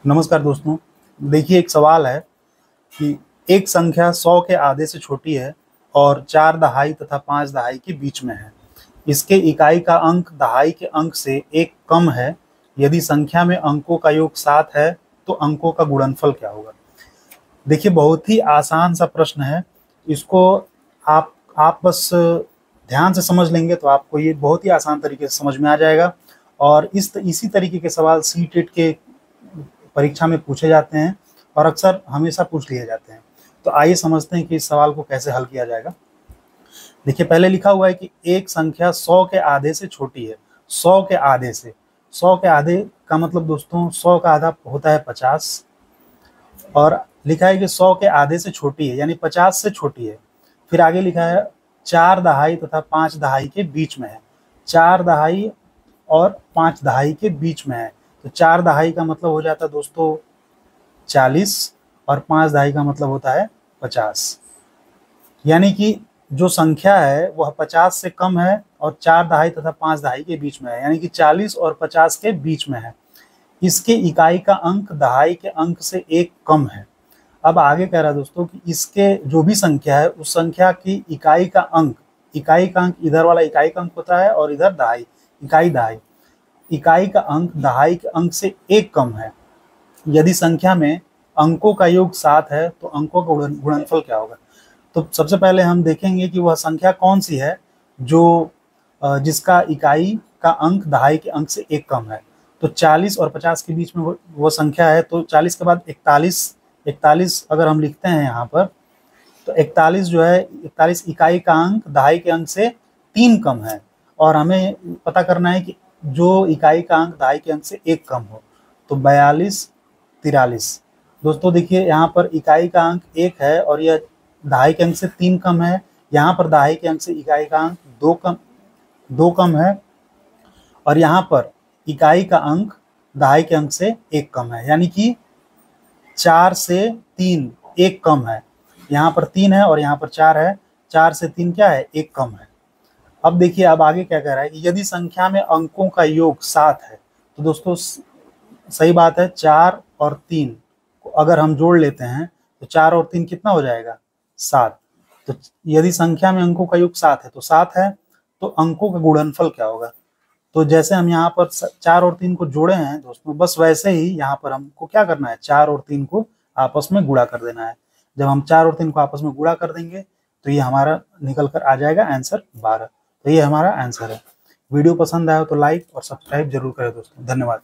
नमस्कार दोस्तों। देखिए, एक सवाल है कि एक संख्या 100 के आधे से छोटी है और 4 दहाई तथा 5 दहाई के बीच में है। इसके इकाई का अंक दहाई के अंक से एक कम है। यदि संख्या में अंकों का योग 7 है तो अंकों का गुणनफल क्या होगा? देखिए, बहुत ही आसान सा प्रश्न है। इसको आप बस ध्यान से समझ लेंगे तो आपको ये बहुत ही आसान तरीके से समझ में आ जाएगा। और इसी तरीके के सवाल सीटेट के परीक्षा में पूछे जाते हैं और अक्सर हमेशा पूछ लिए जाते हैं। तो आइए समझते हैं कि इस सवाल को कैसे हल किया जाएगा। देखिए, पहले लिखा हुआ है कि एक संख्या 100 के आधे से छोटी है। 100 के आधे से, 100 के आधे का मतलब दोस्तों 100 का आधा होता है 50, और लिखा है कि 100 के आधे से छोटी है यानी 50 से छोटी है। फिर आगे लिखा है 4 दहाई तथा 5 दहाई के बीच में है। 4 दहाई और 5 दहाई के बीच में है। तो 4 दहाई का मतलब हो जाता है दोस्तों 40 और 5 दहाई का मतलब होता है 50। यानी कि जो संख्या है वह 50 से कम है और 4 दहाई तथा 5 दहाई के बीच में है, यानी कि 40 और 50 के बीच में है। इसके इकाई का अंक दहाई के अंक से एक कम है। अब आगे कह रहा है दोस्तों कि इसके जो भी संख्या है उस संख्या की इकाई का अंक इधर वाला इकाई का अंक होता है और इधर दहाई, इकाई दहाई, इकाई का अंक दहाई के अंक से एक कम है। यदि संख्या में अंकों का योग 7 है तो अंकों का गुणनफल क्या होगा? तो सबसे पहले हम देखेंगे कि वह संख्या कौन सी है जो जिसका इकाई का अंक दहाई के अंक से एक कम है। तो 40 और 50 के बीच में वो संख्या है। तो 40 के बाद 41 अगर हम लिखते हैं यहाँ पर, तो 41 जो है, 41 इकाई का अंक दहाई के अंक से 3 कम है। और हमें पता करना है कि जो इकाई का अंक दहाई के अंक से एक कम हो। तो 42, 43। दोस्तों देखिए, यहाँ पर इकाई का अंक 1 है और यह दहाई के अंक से 3 कम है। यहाँ पर दहाई के अंक से इकाई का अंक 2 कम है और यहाँ पर इकाई का अंक दहाई के अंक से 1 कम है, यानी कि 4 से 3 1 कम है। यहाँ पर 3 है और यहाँ पर 4 है। 4 से 3 क्या है? 1 कम है। अब देखिए, अब आगे क्या कह रहा है कि यदि संख्या में अंकों का योग 7 है तो दोस्तों सही बात है, 4 और 3 को अगर हम जोड़ लेते हैं तो 4 और 3 कितना हो जाएगा? 7। तो यदि संख्या में अंकों का योग 7 है तो 7 है, तो अंकों का गुणनफल क्या होगा? तो जैसे हम यहाँ पर 4 और 3 को जोड़े हैं दोस्तों, बस वैसे ही यहाँ पर हमको क्या करना है? 4 और 3 को आपस में गुणा कर देना है। जब हम 4 और 3 को आपस में गुणा कर देंगे तो ये हमारा निकल कर आ जाएगा आंसर 12। तो ये हमारा आंसर है। वीडियो पसंद आया हो तो लाइक और सब्सक्राइब जरूर करें दोस्तों। धन्यवाद।